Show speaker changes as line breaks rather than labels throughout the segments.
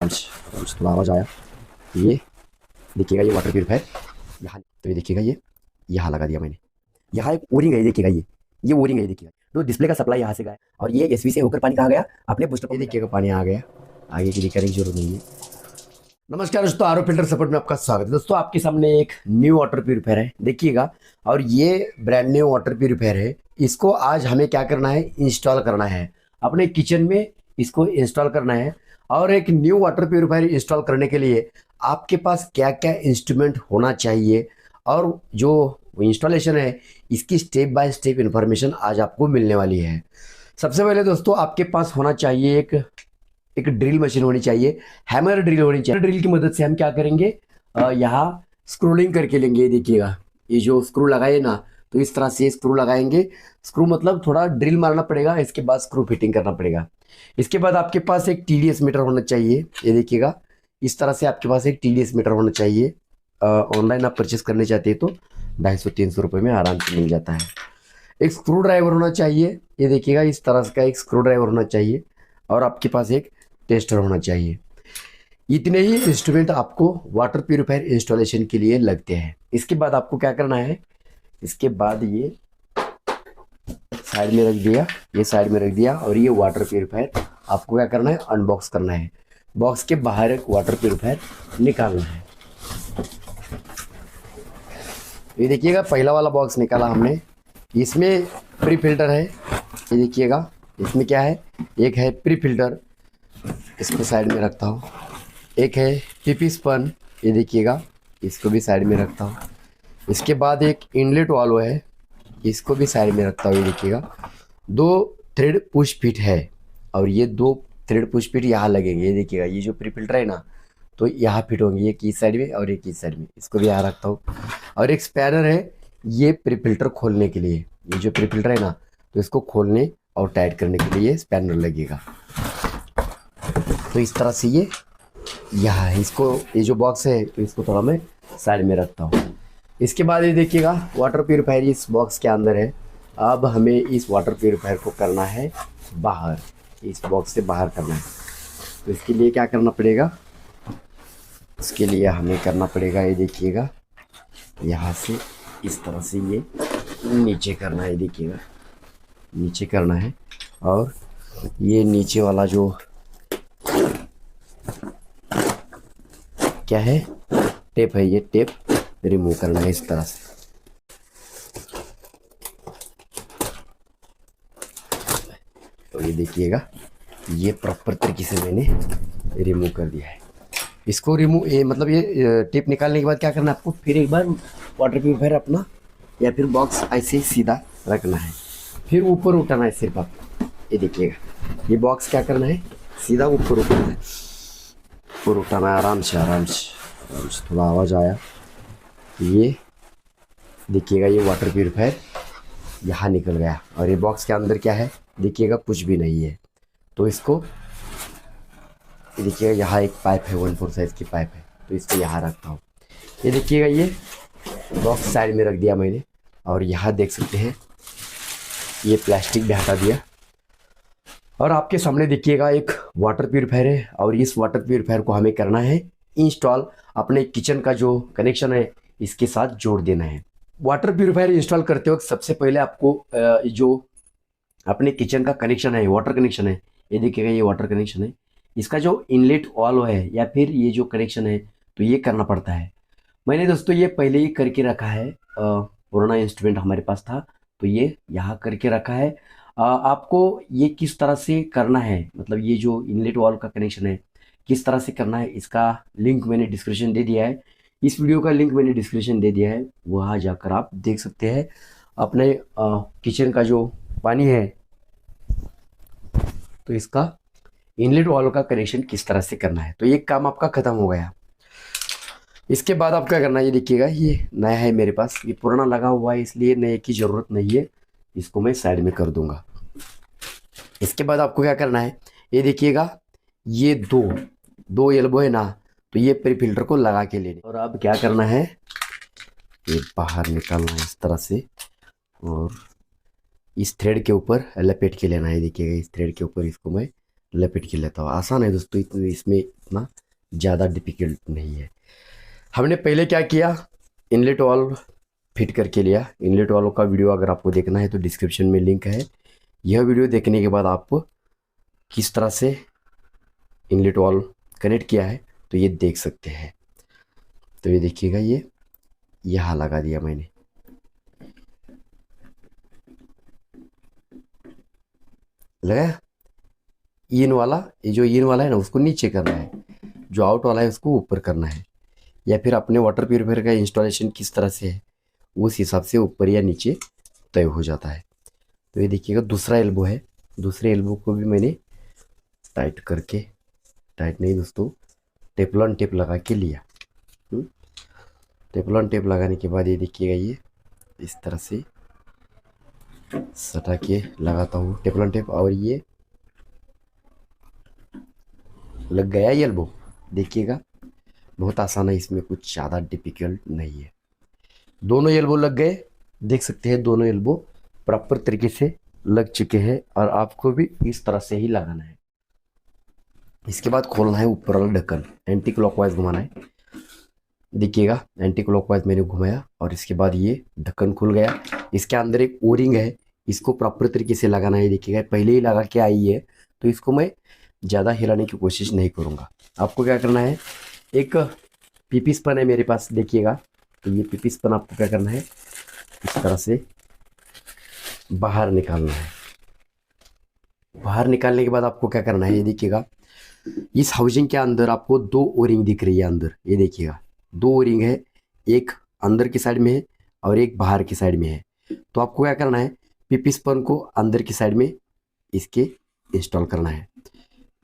थोड़ा आवाज़ आया। ये देखिएगा, ये वाटर प्यूरिफायर यहाँ, तो ये देखिएगा, ये यहाँ लगा दिया मैंने। यहाँ एक ओरिंग है, देखिएगा ये ओरिंग है, देखिएगा। तो डिस्प्ले का सप्लाई यहाँ से गया और ये एसवी से होकर पानी कहाँ गया, अपने बूस्टर पे देखिएगा पानी आ गया। आगे की दिखाने की जरूरत नहीं है। नमस्कार दोस्तों, आरओ फिल्टर सपोर्ट में आपका स्वागत है। दोस्तों आपके सामने एक न्यू वाटर प्यूरिफायर है, देखिएगा। और ये ब्रांड न्यू वाटर प्यूरिफायर है। इसको आज हमें क्या करना है, इंस्टॉल करना है अपने किचन में। इसको इंस्टॉल करना है। और एक न्यू वाटर प्यूरिफायर इंस्टॉल करने के लिए आपके पास क्या क्या इंस्ट्रूमेंट होना चाहिए और जो इंस्टॉलेशन है, इसकी स्टेप बाय स्टेप इंफॉर्मेशन आज आपको मिलने वाली है। सबसे पहले दोस्तों आपके पास होना चाहिए एक ड्रिल मशीन होनी चाहिए, हैमर ड्रिल होनी चाहिए। ड्रिल की मदद से हम क्या करेंगे, यहाँ स्क्रूलिंग करके लेंगे। देखिएगा, ये जो स्क्रू लगाए ना, तो इस तरह से स्क्रू लगाएंगे। स्क्रू मतलब थोड़ा ड्रिल मारना पड़ेगा, इसके बाद स्क्रू फिटिंग करना पड़ेगा। इसके बाद आपके पास एक TDS मीटर होना चाहिए। ये देखिएगा, इस तरह से आपके पास एक TDS मीटर होना चाहिए। ऑनलाइन आप परचेस करने चाहते हैं तो 250-300 रुपये में आराम से मिल जाता है। एक स्क्रू ड्राइवर होना चाहिए। ये देखिएगा, इस तरह का एक स्क्रू ड्राइवर होना चाहिए। और आपके पास एक टेस्टर होना चाहिए। इतने ही इंस्ट्रूमेंट आपको वाटर प्यूरिफायर इंस्टॉलेशन के लिए लगते हैं। इसके बाद आपको क्या करना है, इसके बाद ये साइड में रख दिया, ये साइड में रख दिया। और ये वाटर प्यूरिफायर आपको क्या करना है, अनबॉक्स करना है। बॉक्स के बाहर एक वाटर प्यूरिफायर निकालना है। ये देखिएगा, पहला वाला बॉक्स निकाला हमने। इसमें प्री फिल्टर है। ये देखिएगा, इसमें क्या है, एक है प्री फिल्टर, इसको साइड में रखता हूँ। एक है PP स्पन, ये देखिएगा, इसको भी साइड में रखता हूँ। इसके बाद एक इनलेट वाल्व है, इसको भी साइड में रखता हूँ। ये देखिएगा, 2 थ्रेड पुश फिट है और ये 2 थ्रेड पुश फिट यहाँ लगेंगे। ये देखिएगा, ये जो प्री फिल्टर है ना, तो यहाँ फिट होंगे, एक इस साइड में और एक इस साइड में, इसको भी यहाँ रखता हूँ। और एक स्पैनर है, ये प्री फिल्टर खोलने के लिए। ये जो प्री फिल्टर है ना, तो इसको खोलने और टाइट करने के लिए स्पैनर लगेगा। तो इस तरह से ये यहाँ है। इसको, ये जो बॉक्स है, तो इसको थोड़ा मैं साइड में रखता हूँ। इसके बाद ये देखिएगा, वाटर प्यूरिफायर इस बॉक्स के अंदर है। अब हमें इस वाटर प्यूरिफायर को करना है बाहर, इस बॉक्स से बाहर करना है। तो इसके लिए क्या करना पड़ेगा, इसके लिए हमें करना पड़ेगा, ये देखिएगा, यहाँ से इस तरह से ये नीचे करना है। देखिएगा, नीचे करना है। और ये नीचे वाला जो क्या है, टेप है, ये टेप रिमूव करना है इस तरह से। तो ये देखिएगा, ये प्रॉपर तरीके से मैंने रिमूव कर दिया है। इसको रिमूव, ये मतलब ये टेप निकालने के बाद क्या करना है आपको, फिर एक बार वाटर प्यूरिफायर अपना या फिर बॉक्स ऐसे ही सीधा रखना है, फिर ऊपर उठाना है सिर्फ आपको। ये देखिएगा, ये बॉक्स क्या करना है, सीधा ऊपर उठाना है, ऊपर उठाना है, आराम से आराम से। थोड़ा आवाज़ आया। ये देखिएगा, ये वाटर प्यूरिफायर यहाँ निकल गया। और ये बॉक्स के अंदर क्या है, देखिएगा, कुछ भी नहीं है। तो इसको, ये देखिएगा, यहाँ एक पाइप है, 1/4 साइज़ की पाइप है, तो इसको यहाँ रखता हूँ। ये देखिएगा, ये बॉक्स साइड में रख दिया मैंने। और यहाँ देख सकते हैं, ये प्लास्टिक भी हटा दिया। और आपके सामने देखिएगा, एक वाटर प्यूरिफायर है। और इस वाटर प्यूरिफायर को हमें करना है इंस्टॉल, अपने किचन का जो कनेक्शन है इसके साथ जोड़ देना है। वाटर प्यूरिफायर इंस्टॉल करते वक्त सबसे पहले आपको जो अपने किचन का कनेक्शन है, वाटर कनेक्शन है, ये देखिएगा, ये वाटर कनेक्शन है, इसका जो इनलेट वाल्व है या फिर ये जो कनेक्शन है, तो ये करना पड़ता है। मैंने दोस्तों ये पहले ही करके रखा है, पुराना इंस्ट्रूमेंट हमारे पास था, तो ये यहाँ करके रखा है। आपको ये किस तरह से करना है, मतलब ये जो इनलेट वाल्व का कनेक्शन है किस तरह से करना है, इसका लिंक मैंने डिस्क्रिप्शन दे दिया है। इस वीडियो का लिंक मैंने डिस्क्रिप्शन दे दिया है, वहाँ जाकर आप देख सकते हैं अपने किचन का जो पानी है, तो इसका इनलेट वाल्व का कनेक्शन किस तरह से करना है। तो ये काम आपका ख़त्म हो गया। इसके बाद आप क्या करना है, ये देखिएगा, ये नया है मेरे पास, ये पुराना लगा हुआ है, इसलिए नए की ज़रूरत नहीं है, इसको मैं साइड में कर दूंगा। इसके बाद आपको क्या करना है, ये देखिएगा, ये दो एल्बो है ना, तो ये प्री फिल्टर को लगा के लेने। और अब क्या करना है, ये बाहर निकालना है इस तरह से और इस थ्रेड के ऊपर लपेट के लेना है। देखिएगा, इस थ्रेड के ऊपर इसको मैं लपेट के लेता हूँ। आसान है दोस्तों, इसमें उतना ज़्यादा डिफिकल्ट नहीं है। हमने पहले क्या किया, इनलेट वाल्व फिट करके लिया। इनलेट वाल्व का वीडियो अगर आपको देखना है तो डिस्क्रिप्शन में लिंक है। यह वीडियो देखने के बाद आप किस तरह से इनलेट वाल्व कनेक्ट किया है तो ये देख सकते हैं। तो ये देखिएगा, ये यहाँ लगा दिया मैंने। लगा इन वाला, ये जो इन वाला है ना उसको नीचे करना है, जो आउट वाला है उसको ऊपर करना है, या फिर अपने वाटर प्यूरिफायर का इंस्टॉलेशन किस तरह से है उस हिसाब से ऊपर या नीचे तय हो जाता है। तो ये देखिएगा दूसरा एल्बो है, दूसरे एल्बो को भी मैंने टाइट करके, टाइट नहीं दोस्तों, टेफलॉन टेप लगा के लिया। टेफलॉन टेप लगाने के बाद ये देखिएगा, ये इस तरह से सटा के लगाता हूँ टेफलॉन टेप, और ये लग गया ये एल्बो। देखिएगा बहुत आसान है, इसमें कुछ ज़्यादा डिफिकल्ट नहीं है। दोनों एल्बो लग गए, देख सकते हैं दोनों एल्बो प्रॉपर तरीके से लग चुके हैं, और आपको भी इस तरह से ही लगाना है। इसके बाद खोलना है ऊपर वाला ढक्कन, एंटी क्लॉकवाइज घुमाना है। देखिएगा एंटी क्लॉकवाइज मैंने घुमाया और इसके बाद ये ढक्कन खुल गया। इसके अंदर एक ओरिंग है, इसको प्रॉपर तरीके से लगाना है। देखिएगा पहले ही लगा के आई है तो इसको मैं ज़्यादा हिलाने की कोशिश नहीं करूँगा। आपको क्या करना है, एक पीपी स्पन है मेरे पास, देखिएगा। तो ये पीपी स्पन आपको क्या करना है, इस तरह से बाहर निकालना है। बाहर निकालने के बाद आपको क्या करना है, ये देखिएगा इस हाउसिंग के अंदर आपको दो ओरिंग दिख रही है अंदर। ये देखिएगा दो ओरिंग है, एक अंदर की साइड में है और एक बाहर की साइड में है। तो आपको क्या करना है, पीपी स्पन को अंदर की साइड में इसके इंस्टॉल करना है।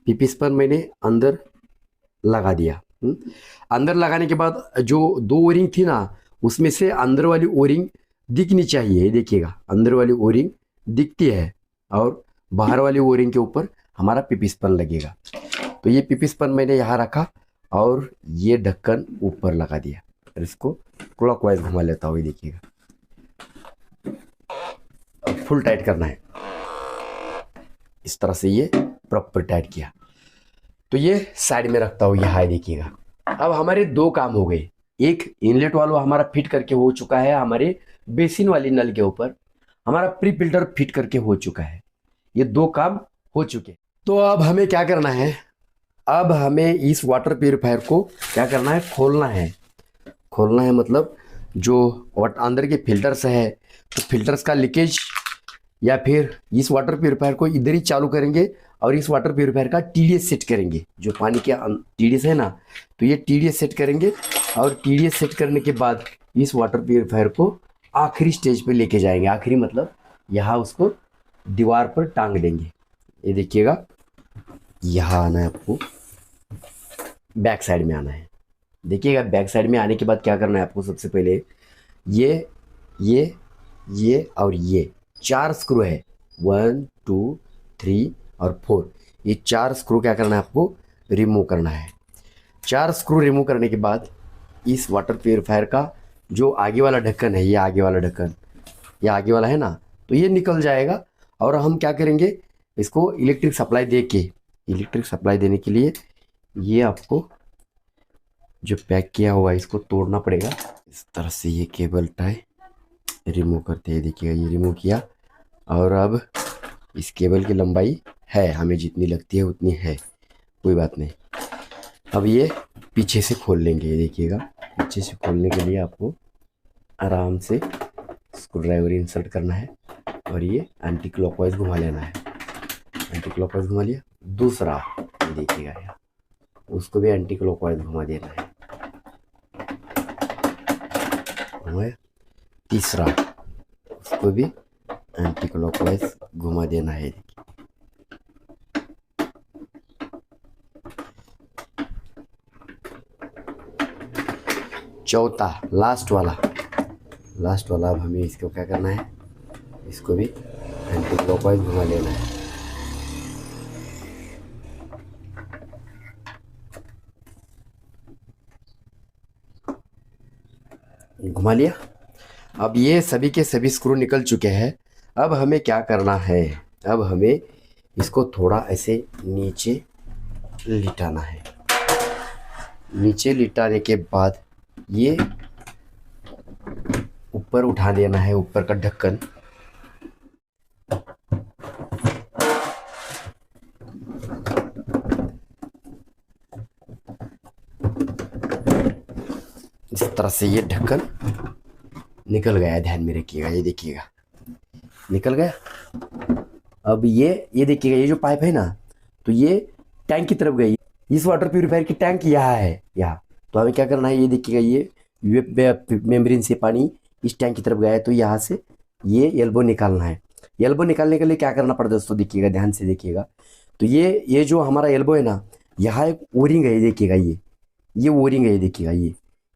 पीपी स्पन मैंने अंदर लगा दिया। अंदर लगाने के बाद जो दो ओरिंग थी ना, उसमें से अंदर वाली ओरिंग दिखनी चाहिए। देखिएगा अंदर वाली ओरिंग दिखती है और बाहर वाली ओरिंग के ऊपर हमारा पीपी स्पन लगेगा। तो ये पीपी स्पन मैंने यहाँ रखा और ये ढक्कन ऊपर लगा दिया और इसको क्लॉकवाइज घुमा लेता हूँ। ये देखिएगा फुल टाइट करना है, इस तरह से ये प्रॉपर टाइट किया। तो ये साइड में रखता हूँ यहाँ। देखिएगा अब हमारे दो काम हो गए, एक इनलेट वाल्व हमारा फिट करके हो चुका है, हमारे बेसिन वाली नल के ऊपर हमारा प्री फिल्टर फिट करके हो चुका है। ये दो काम हो चुके। तो अब हमें क्या करना है, अब हमें इस वाटर प्यूरिफायर को क्या करना है, खोलना है। खोलना है मतलब जो अंदर के फिल्टर्स है, तो फिल्टर्स का लीकेज, या फिर इस वाटर प्यूरिफायर को इधर ही चालू करेंगे और इस वाटर प्यूरिफायर का टीडीएस सेट करेंगे। जो पानी के टीडीएस है ना, तो ये टीडीएस सेट करेंगे और टीडीएस सेट करने के बाद इस वाटर प्यूरिफायर को आखिरी स्टेज पे लेके जाएंगे। आखिरी मतलब यहाँ उसको दीवार पर टांग देंगे। ये देखिएगा यहाँ आना है आपको, बैक साइड में आना है। देखिएगा बैक साइड में आने के बाद क्या करना है आपको, सबसे पहले ये और ये चार स्क्रू है, 1 2 3 और 4, ये चार स्क्रू क्या करना है आपको, रिमूव करना है। चार स्क्रू रिमूव करने के बाद इस वाटर प्यूरिफायर का जो आगे वाला ढक्कन है, ये आगे वाला ढक्कन, ये आगे वाला है ना, तो ये निकल जाएगा। और हम क्या करेंगे, इसको इलेक्ट्रिक सप्लाई दे के, इलेक्ट्रिक सप्लाई देने के लिए ये आपको जो पैक किया हुआ है इसको तोड़ना पड़ेगा। इस तरह से ये केबल टाई रिमूव करते हैं। देखिएगा ये रिमूव किया, और अब इस केबल की लंबाई है, हमें जितनी लगती है उतनी है, कोई बात नहीं। अब ये पीछे से खोल लेंगे। ये देखिएगा पीछे से खोलने के लिए आपको आराम से स्क्रू ड्राइवर इंसर्ट करना है और ये एंटी क्लॉकवाइज घुमा लेना है। एंटी क्लॉकवाइज घुमा लिया। दूसरा ये देखिएगा यहाँ, उसको भी एंटी क्लॉकवाइज घुमा देना है। घुमाया। तीसरा उसको भी एंटी क्लॉकवाइज घुमा देना है। चौथा लास्ट वाला अब हमें इसको क्या करना है, इसको भी एंटी क्लॉकवाइज घुमा लेना है। घुमा लिया। अब ये सभी के सभी स्क्रू निकल चुके हैं। अब हमें क्या करना है, अब हमें इसको थोड़ा ऐसे नीचे लिटाना है। नीचे लिटाने के बाद ये ऊपर उठा देना है, ऊपर का ढक्कन। इस तरह से ये ढक्कन निकल गया, ध्यान में रखिएगा, ये देखिएगा निकल गया। अब ये देखिएगा, ये जो पाइप है ना, तो ये टैंक की तरफ गई। इस वाटर प्यूरिफायर की टैंक यहाँ है, यहाँ। तो हमें क्या करना है, ये देखिएगा, ये यूएफ मेम्ब्रेन से पानी इस टैंक की तरफ गया है, तो यहाँ से ये एल्बो निकालना है। एल्बो निकालने के लिए क्या करना पड़ता है दोस्तों, देखिएगा ध्यान से देखिएगा। तो ये जो हमारा एल्बो है ना, यहाँ एक ओरिंग है, देखिएगा ये ओरिंग है, देखिएगा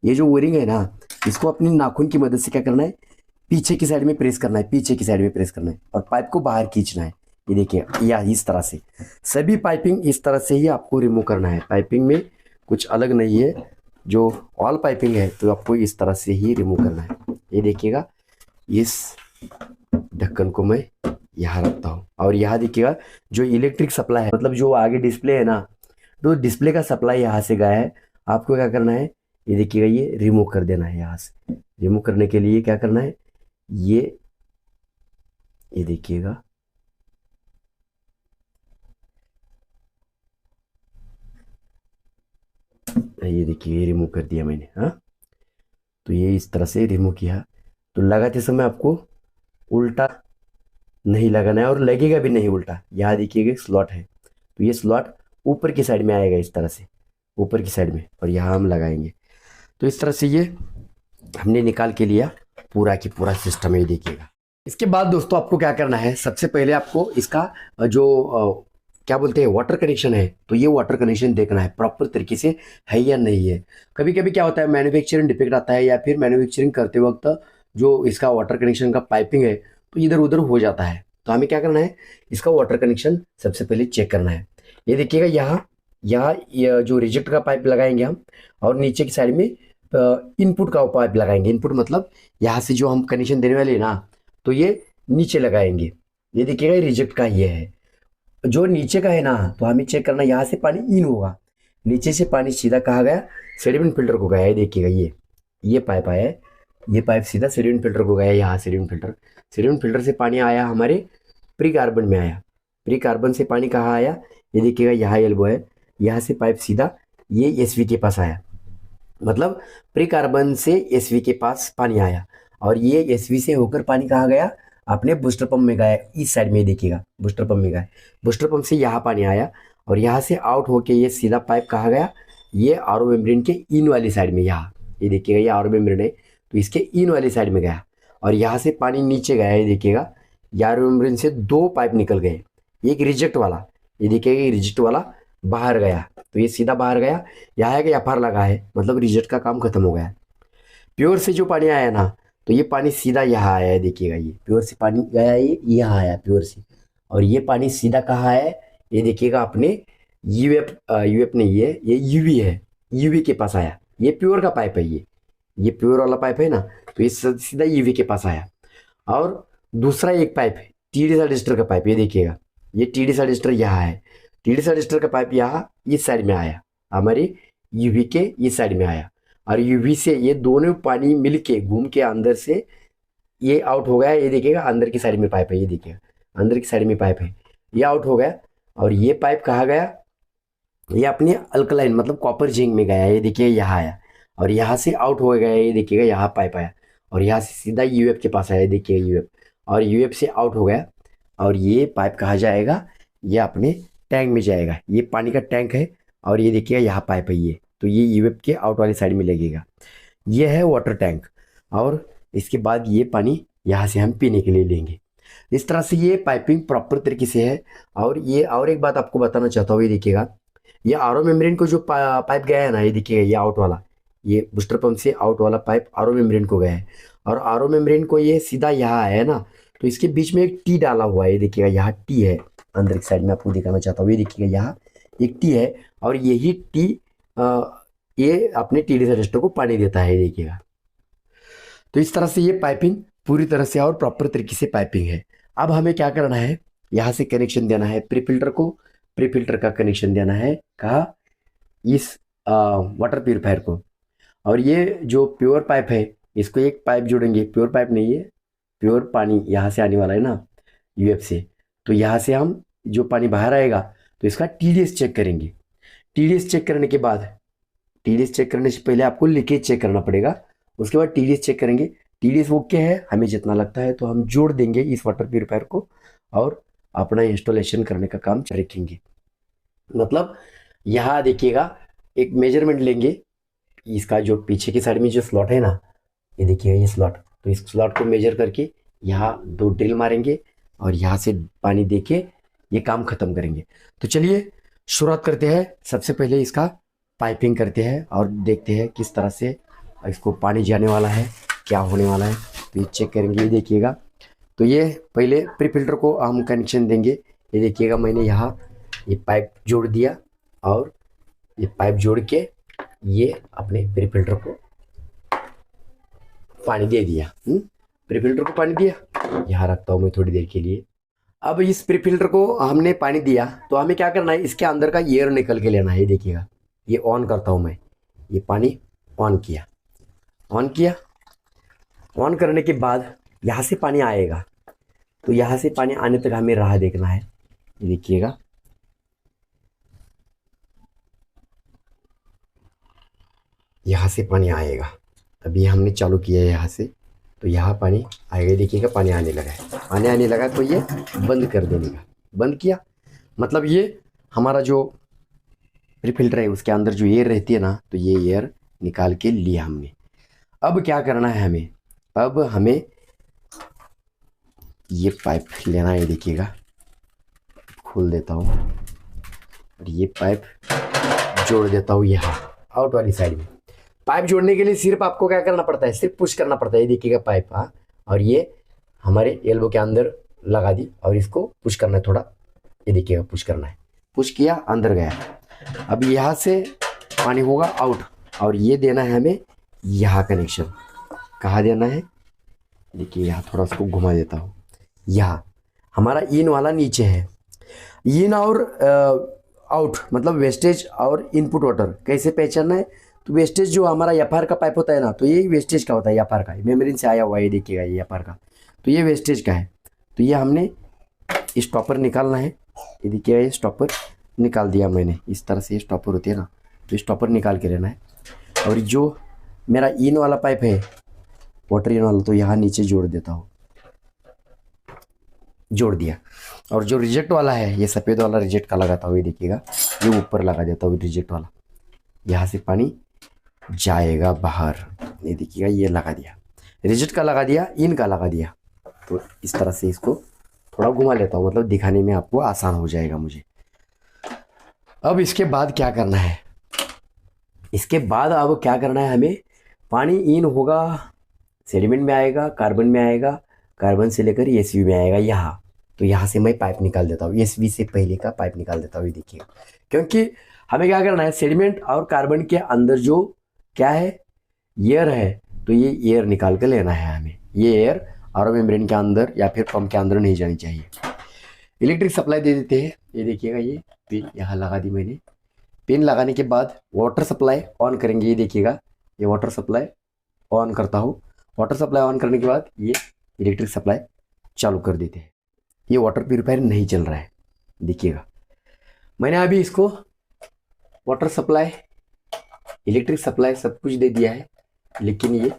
ये जो ओरिंग है ना, इसको अपनी नाखून की मदद से क्या करना है, पीछे की साइड में प्रेस करना है, पीछे की साइड में प्रेस करना है और पाइप को बाहर खींचना है। ये देखिए, या इस तरह से सभी पाइपिंग इस तरह से ही आपको रिमूव करना है। पाइपिंग में कुछ अलग नहीं है, जो ऑल पाइपिंग है तो आपको इस तरह से ही रिमूव करना है। ये देखिएगा, इस ढक्कन को मैं यहाँ रखता हूँ और यहाँ देखिएगा जो इलेक्ट्रिक सप्लाई है, मतलब जो आगे डिस्प्ले है ना, तो डिस्प्ले का सप्लाई यहाँ से गया है। आपको क्या करना है, ये देखिएगा, ये रिमूव कर देना है। यहाँ से रिमूव करने के लिए क्या करना है, ये देखिएगा, ये देखिए, ये रिमूव कर दिया मैंने। हाँ, तो ये इस तरह से रिमूव किया। तो लगाते समय आपको उल्टा नहीं लगाना है और लगेगा भी नहीं उल्टा। यहाँ देखिएगा एक स्लॉट है, तो ये स्लॉट ऊपर की साइड में आएगा, इस तरह से ऊपर की साइड में, और यहाँ हम लगाएंगे। तो इस तरह से ये हमने निकाल के लिया पूरा की पूरा सिस्टम, ये देखिएगा। इसके बाद दोस्तों आपको क्या करना है, सबसे पहले आपको इसका जो क्या बोलते हैं वाटर कनेक्शन है, तो ये वाटर कनेक्शन देखना है प्रॉपर तरीके से है या नहीं है। कभी कभी क्या होता है, मैन्युफैक्चरिंग डिफेक्ट आता है, या फिर मैन्युफैक्चरिंग करते वक्त जो इसका वाटर कनेक्शन का पाइपिंग है तो इधर उधर हो जाता है। तो हमें क्या करना है, इसका वाटर कनेक्शन सबसे पहले चेक करना है। ये देखिएगा, यहाँ जो रिजेक्ट का पाइप लगाएंगे हम, और नीचे की साइड में इनपुट का पाइप लगाएंगे। इनपुट मतलब यहाँ से जो हम कनेक्शन देने वाले हैं ना, तो ये नीचे लगाएंगे। ये देखिएगा, रिजेक्ट का ये है। जो नीचे का है ना, तो हमें चेक करना, यहाँ से पानी इन होगा, नीचे से पानी सीधा कहाँ गया, सेडिमेंट फिल्टर को गया। ये देखिएगा, ये पाइप आया है, ये पाइप सीधा सेडिमेंट फिल्टर को गया। यहाँ सेडिमेंट फिल्टर से पानी आया हमारे प्री कार्बन में आया। प्री कार्बन से पानी कहाँ आया, ये देखिएगा, यहाँ एल्बो है, यहाँ से पाइप सीधा ये एसवी के पास आया। मतलब प्री कार्बन से एसवी के पास पानी आया, और ये एसवी से होकर पानी कहाँ गया, अपने बूस्टर पंप में गया। इस साइड में देखिएगा, बूस्टर पंप में गया। बूस्टर पंप से यहाँ पानी आया, और यहाँ से आउट होके ये सीधा पाइप कहाँ गया, ये आरओ मेम्ब्रेन के इन वाली साइड में। यहाँ ये देखिएगा, ये आरओ मेम्ब्रेन है, तो इसके इन वाली साइड में गया, और यहाँ से पानी नीचे गया। ये देखिएगा, आरओ मेम्ब्रेन से दो पाइप निकल गए, एक रिजेक्ट वाला, ये देखिएगा, ये रिजेक्ट वाला बाहर गया, तो ये सीधा बाहर गया। यहाँ है कि एफआर लगा है, मतलब रिजेक्ट का काम खत्म हो गया। प्योर से जो पानी आया ना, तो ये पानी सीधा यहाँ आया है। देखिएगा, ये प्योर से पानी गया, ये यहाँ आया प्योर से, और ये पानी सीधा कहाँ है, ये देखिएगा, अपने यूएफ नहीं है, ये यूवी है, यूवी के पास आया। ये प्योर का पाइप है, ये प्योर वाला पाइप है ना, तो ये सीधा यूवी के पास आया। और दूसरा एक पाइप है टीडी साडिस्टर का पाइप, ये देखिएगा, ये टीडी साडिस्टर यहाँ है। टीडी साडिस्टर का पाइप यहाँ इस साइड में आया, हमारे यूवी के इस साइड में आया, और यूवी से ये दोनों पानी मिलके घूम के अंदर से ये आउट हो गया। ये देखिएगा, अंदर की साइड में पाइप है, ये देखिएगा, अंदर की साइड में पाइप है, ये आउट हो गया। और ये पाइप कहाँ गया, ये अपने अल्कलाइन मतलब कॉपर जिंक में गया। ये देखिए, यहाँ आया, और यहाँ से आउट हो गया। ये देखिएगा, यहाँ पाइप आया, और यहाँ से सीधा यूएफ के पास आया। देखिए यूएफ, और यूएफ से आउट हो गया, और ये पाइप कहाँ जाएगा, ये अपने टैंक में जाएगा। ये पानी का टैंक है, और ये देखिएगा, यहाँ पाइप है, ये तो ये यूएफ के आउट वाली साइड में लगेगा। ये है वाटर टैंक, और इसके बाद ये पानी यहाँ से हम पीने के लिए लेंगे। इस तरह से ये पाइपिंग प्रॉपर तरीके से है। और ये और एक बात आपको बताना चाहता हूँ, ये देखिएगा, ये आरओ मेम्ब्रेन को जो पाइप गया है ना, ये देखिएगा, ये आउट वाला, ये बूस्टर पंप से आउट वाला पाइप आरओ मेम्ब्रेन को गया है, और आरओ मेम्ब्रेन को ये सीधा यहाँ आया है ना, तो इसके बीच में एक टी डाला हुआ है। ये देखिएगा, यहाँ टी है, अंदर की साइड में आपको दिखाना चाहता हूँ। ये देखिएगा, यहाँ एक टी है, और यही टी ये अपने टीडी रजिस्टर को पानी देता है। ये देखिएगा, तो इस तरह से ये पाइपिंग पूरी तरह से और प्रॉपर तरीके से पाइपिंग है। अब हमें क्या करना है, यहाँ से कनेक्शन देना है प्री फिल्टर को। प्री फिल्टर का कनेक्शन देना है कहाँ, इस वाटर प्यूरीफायर को। और ये जो प्योर पाइप है, इसको एक पाइप जोड़ेंगे, प्योर पाइप नहीं है, प्योर पानी यहाँ से आने वाला है ना, यूएफ से। तो यहाँ से हम जो पानी बाहर आएगा तो इसका टीडीएस चेक करेंगे। टीडीएस चेक करने के बाद, टीडीएस चेक करने से पहले आपको लीकेज चेक करना पड़ेगा। उसके बाद टीडीएस चेक करेंगे, टीडीएस ओके है, हमें जितना लगता है तो हम जोड़ देंगे इस वाटर प्यूरीफायर को और अपना इंस्टॉलेशन करने का काम रखेंगे। मतलब यहाँ देखिएगा, एक मेजरमेंट लेंगे, इसका जो पीछे की साइड में जो स्लॉट है ना, ये देखिएगा ये स्लॉट, तो इस स्लॉट को मेजर करके यहाँ 2 ड्रिल मारेंगे और यहाँ से पानी देके ये काम खत्म करेंगे। तो चलिए शुरुआत करते हैं। सबसे पहले इसका पाइपिंग करते हैं और देखते हैं किस तरह से इसको पानी जाने वाला है, क्या होने वाला है, तो ये चेक करेंगे। ये देखिएगा, तो ये पहले प्री फिल्टर को हम कनेक्शन देंगे। ये देखिएगा, मैंने यहाँ ये पाइप जोड़ दिया और ये पाइप जोड़ के ये अपने प्री फिल्टर को पानी दे दिया। प्री फिल्टर को पानी दिया, यहाँ रखता हूँ मैं थोड़ी देर के लिए। अब इस प्री फिल्टर को हमने पानी दिया तो हमें क्या करना है, इसके अंदर का एयर निकल के लेना है। ये देखिएगा, ये ऑन करता हूँ मैं, ये पानी ऑन किया, ऑन किया। ऑन करने के बाद यहाँ से पानी आएगा, तो यहाँ से पानी आने तक हमें राह देखना है। ये देखिएगा, यहाँ से पानी आएगा। अभी हमने चालू किया है यहाँ से, तो यहाँ पानी आएगा। देखिएगा पानी आने लगा है, पानी आने लगा तो ये बंद कर देने का। बंद किया मतलब ये हमारा जो प्री फिल्टर है उसके अंदर जो एयर रहती है ना, तो ये एयर निकाल के लिया हमने। अब क्या करना है हमें, अब हमें ये पाइप लेना है। देखिएगा, खोल देता हूँ और ये पाइप जोड़ देता हूँ यहाँ आउट वाली साइड में। पाइप जोड़ने के लिए सिर्फ आपको क्या करना पड़ता है, सिर्फ पुश करना पड़ता है। ये देखिएगा पाइप, हाँ, और ये हमारे एल्बो के अंदर लगा दी और इसको पुश करना है थोड़ा। ये देखिएगा, पुश करना है, पुश किया, अंदर गया। अब यहाँ से पानी होगा आउट और ये देना है हमें यहाँ कनेक्शन। कहाँ देना है, देखिए यहाँ थोड़ा उसको घुमा देता हूँ। यहाँ हमारा इन वाला नीचे है, इन और आउट मतलब वेस्टेज और इनपुट वाटर कैसे पहचानना है। तो वेस्टेज जो हमारा एफआर का पाइप होता है ना, तो ये वेस्टेज का होता है, एफआर का, मेम्ब्रेन से आया हुआ है। ये देखिएगा, ये एफआर का, तो ये वेस्टेज का है। तो ये हमने स्टॉपर निकालना है। ये देखिएगा, ये स्टॉपर निकाल दिया मैंने। इस तरह से ये स्टॉपर होती है ना, तो स्टॉपर निकाल के लेना है। और जो मेरा इन वाला पाइप है, वाटर इन वाला, तो यहाँ नीचे जोड़ देता हूँ, जोड़ दिया। और जो रिजेक्ट वाला है, ये सफ़ेद वाला रिजेक्ट का लगाता हूँ। ये देखिएगा, ये ऊपर लगा देता हूँ रिजेक्ट वाला, यहाँ से पानी जाएगा बाहर। ये देखिएगा, ये लगा दिया, रिजेक्ट का लगा दिया, इन का लगा दिया। तो इस तरह से इसको थोड़ा घुमा लेता हूँ, मतलब दिखाने में आपको आसान हो जाएगा मुझे। अब इसके बाद क्या करना है, इसके बाद अब क्या करना है हमें, पानी इन होगा, सेडिमेंट में आएगा, कार्बन में आएगा, कार्बन से लेकर एसवी में आएगा यहाँ। तो यहाँ से मैं पाइप निकाल देता हूँ, एसवी से पहले का पाइप निकाल देता हूँ। ये देखिए, क्योंकि हमें क्या करना है, सेडिमेंट और कार्बन के अंदर जो क्या है, एयर है, तो ये एयर निकाल कर लेना है हमें। ये एयर आरओ मेम्ब्रेन के अंदर या फिर पंप के अंदर नहीं जानी चाहिए। इलेक्ट्रिक सप्लाई दे देते हैं। ये देखिएगा, ये पिन यहाँ लगा दी मैंने। पिन लगाने के बाद वाटर सप्लाई ऑन करेंगे। ये देखिएगा, ये वाटर सप्लाई ऑन करता हूँ। वाटर सप्लाई ऑन करने के बाद ये इलेक्ट्रिक सप्लाई चालू कर देते हैं। ये वाटर प्यूरीफायर नहीं चल रहा है, देखिएगा। मैंने अभी इसको वाटर सप्लाई, इलेक्ट्रिक सप्लाई सब कुछ दे दिया है, लेकिन ये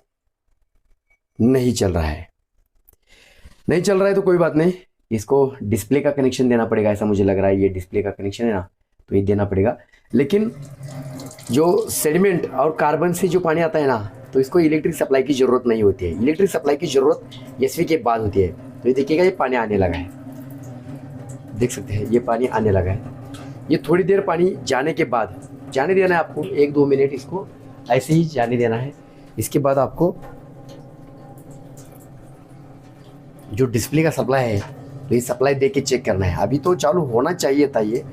नहीं चल रहा है। नहीं चल रहा है तो कोई बात नहीं, इसको डिस्प्ले का कनेक्शन देना पड़ेगा, ऐसा मुझे लग रहा है। ये डिस्प्ले का कनेक्शन है ना, तो ये देना पड़ेगा। लेकिन जो सेडिमेंट और कार्बन से जो पानी आता है ना, तो इसको इलेक्ट्रिक सप्लाई की ज़रूरत नहीं होती है। इलेक्ट्रिक सप्लाई की ज़रूरत एसवी के बाद होती है। तो ये देखिएगा, ये पानी आने लगा है, देख सकते हैं, ये पानी आने लगा है। ये थोड़ी देर पानी जाने के बाद, जाने देना है आपको 1-2 मिनट, इसको ऐसे ही जाने देना है। इसके बाद आपको जो डिस्प्ले का सप्लाई है, तो ये सप्लाई दे के चेक करना है। अभी तो चालू होना चाहिए था ये,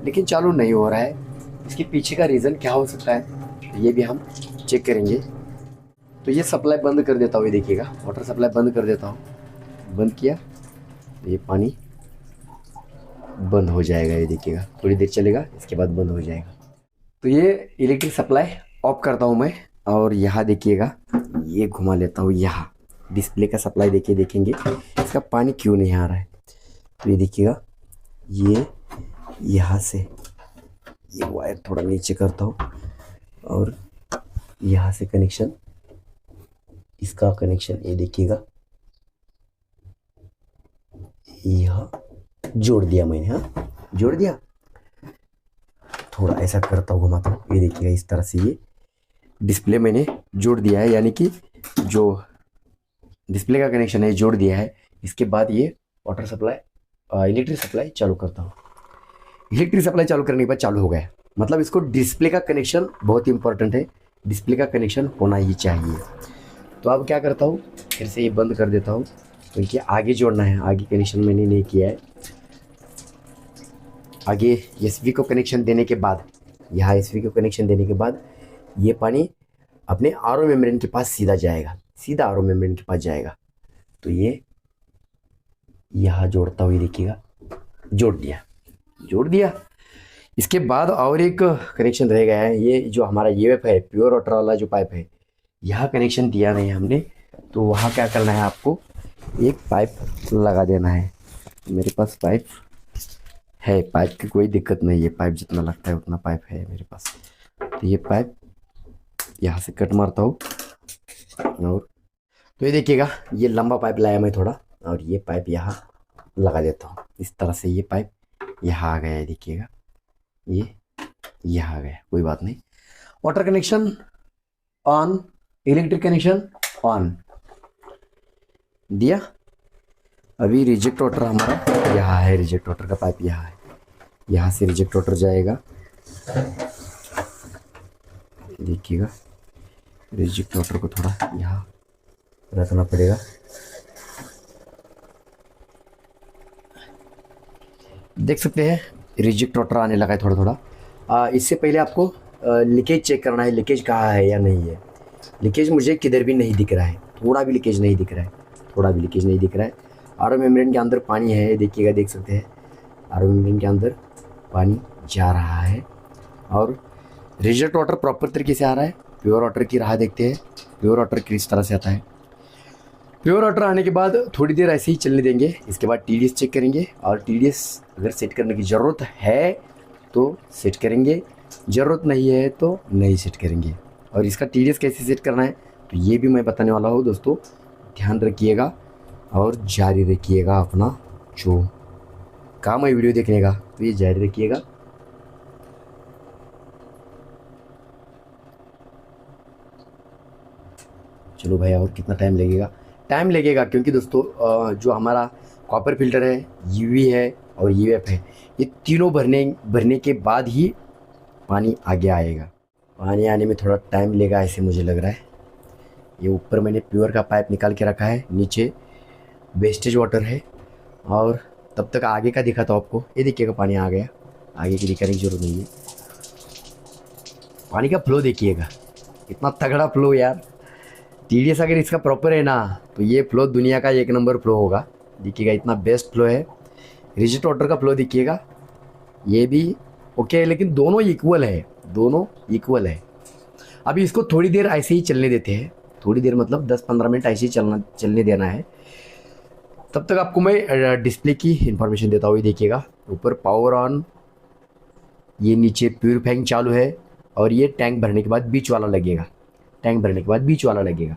लेकिन चालू नहीं हो रहा है। इसके पीछे का रीज़न क्या हो सकता है, ये भी हम चेक करेंगे। तो ये सप्लाई बंद कर देता हूँ। ये देखिएगा, वाटर सप्लाई बंद कर देता हूँ। बंद किया, ये पानी बंद हो जाएगा। ये देखिएगा, थोड़ी देर चलेगा, इसके बाद बंद हो जाएगा। तो ये इलेक्ट्रिक सप्लाई ऑफ करता हूँ मैं, और यहाँ देखिएगा ये घुमा लेता हूँ। यहाँ डिस्प्ले का सप्लाई देखिए, देखेंगे इसका पानी क्यों नहीं आ रहा है। तो ये देखिएगा, ये यहाँ से ये वायर थोड़ा नीचे करता हूँ, और यहाँ से कनेक्शन, इसका कनेक्शन ये देखिएगा यहाँ जोड़ दिया मैंने। हाँ, जोड़ दिया। थोड़ा ऐसा करता हूँ, घुमाता हूँ, ये देखिएगा इस तरह से ये डिस्प्ले मैंने जोड़ दिया है, यानी कि जो डिस्प्ले का कनेक्शन है जोड़ दिया है। इसके बाद ये वाटर सप्लाई, इलेक्ट्रिक सप्लाई चालू करता हूँ। इलेक्ट्रिक सप्लाई चालू करने के बाद चालू हो गया। मतलब इसको डिस्प्ले का कनेक्शन बहुत इंपॉर्टेंट है, डिस्प्ले का कनेक्शन होना ही चाहिए। तो अब क्या करता हूँ, फिर से ये बंद कर देता हूँ, क्योंकि आगे जोड़ना है, आगे कनेक्शन मैंने नहीं किया है। आगे एसवी को कनेक्शन देने के बाद, यहाँ एसवी को कनेक्शन देने के बाद ये पानी अपने आरओ मेम्ब्रेन के पास सीधा जाएगा, सीधा आरओ मेम्ब्रेन के पास जाएगा। तो ये यहाँ जोड़ता हुई देखिएगा, जोड़ दिया। इसके बाद और एक कनेक्शन रह गया है, ये जो हमारा ये पाइप है, प्योर वाटर वाला जो पाइप है, यहाँ कनेक्शन दिया नहीं हमने। तो वहाँ क्या करना है, आपको एक पाइप लगा देना है। मेरे पास पाइप है, पाइप की कोई दिक्कत नहीं है, पाइप जितना लगता है उतना पाइप है मेरे पास। तो ये पाइप यहाँ से कट मारता हूँ, और तो ये देखिएगा ये लंबा पाइप लाया मैं थोड़ा, और ये पाइप यहाँ लगा देता हूँ। इस तरह से ये पाइप यहाँ आ गया है, देखिएगा ये यहाँ आ गया, कोई बात नहीं। Water connection on, electric connection on दिया। अभी रिजेक्ट वाटर हमारा यहाँ है, रिजेक्ट वाटर का पाइप यहाँ है, यहाँ से रिजेक्ट वाटर जाएगा। देखिएगा रिजेक्ट वाटर को थोड़ा यहाँ रखना पड़ेगा। देख सकते हैं रिजेक्ट वाटर आने लगा है थोड़ा थोड़ा। इससे पहले आपको लीकेज चेक करना है, लीकेज कहाँ है या नहीं है। लीकेज मुझे किधर भी नहीं दिख रहा है, थोड़ा भी लीकेज नहीं दिख रहा है, थोड़ा भी लीकेज नहीं दिख रहा है। आरओ मेम्ब्रेन के अंदर पानी है, देखिएगा, देख सकते हैं आरओ मेम्ब्रेन के अंदर पानी जा रहा है, और रिजेक्ट वाटर प्रॉपर तरीके से आ रहा है। प्योर वाटर की राह देखते हैं, प्योर वाटर किस तरह से आता है। प्योर वाटर आने के बाद थोड़ी देर ऐसे ही चलने देंगे। इसके बाद टीडीएस चेक करेंगे, और टीडीएस अगर सेट करने की ज़रूरत है तो सेट करेंगे, ज़रूरत नहीं है तो नहीं सेट करेंगे। और इसका टीडीएस कैसे सेट करना है तो ये भी मैं बताने वाला हूँ दोस्तों, ध्यान रखिएगा और जारी रखिएगा अपना जो काम है वीडियो देखने का, तो ये जारी रखिएगा। चलो भाई, और कितना टाइम लगेगा? टाइम लगेगा क्योंकि दोस्तों जो हमारा कॉपर फिल्टर है, यूवी है और यूएफ है, ये तीनों भरने के बाद ही पानी आगे आएगा। पानी आने में थोड़ा टाइम लेगा ऐसे मुझे लग रहा है। ये ऊपर मैंने प्योर का पाइप निकाल के रखा है, नीचे वेस्टेज वाटर है, और तब तक आगे का दिखाता हूँ आपको। ये देखिएगा पानी आ गया, आगे की दिखाने की जरूरत नहीं है। पानी का फ्लो देखिएगा, इतना तगड़ा फ्लो यार। टीडीएस अगर इसका प्रॉपर है ना तो ये फ्लो दुनिया का 1 नंबर फ्लो होगा। देखिएगा इतना बेस्ट फ्लो है। रिजेक्ट वाटर का फ्लो देखिएगा, ये भी ओके है, लेकिन दोनों इक्वल है, दोनों इक्वल है। अभी इसको थोड़ी देर ऐसे ही चलने देते हैं, थोड़ी देर मतलब 10-15 मिनट ऐसे ही चलने देना है। तब तक आपको मैं डिस्प्ले की इंफॉर्मेशन देता हूँ। ये देखिएगा ऊपर पावर ऑन, ये नीचे प्यूरीफाइंग चालू है, और ये टैंक भरने के बाद बीच वाला लगेगा, टैंक भरने के बाद बीच वाला लगेगा।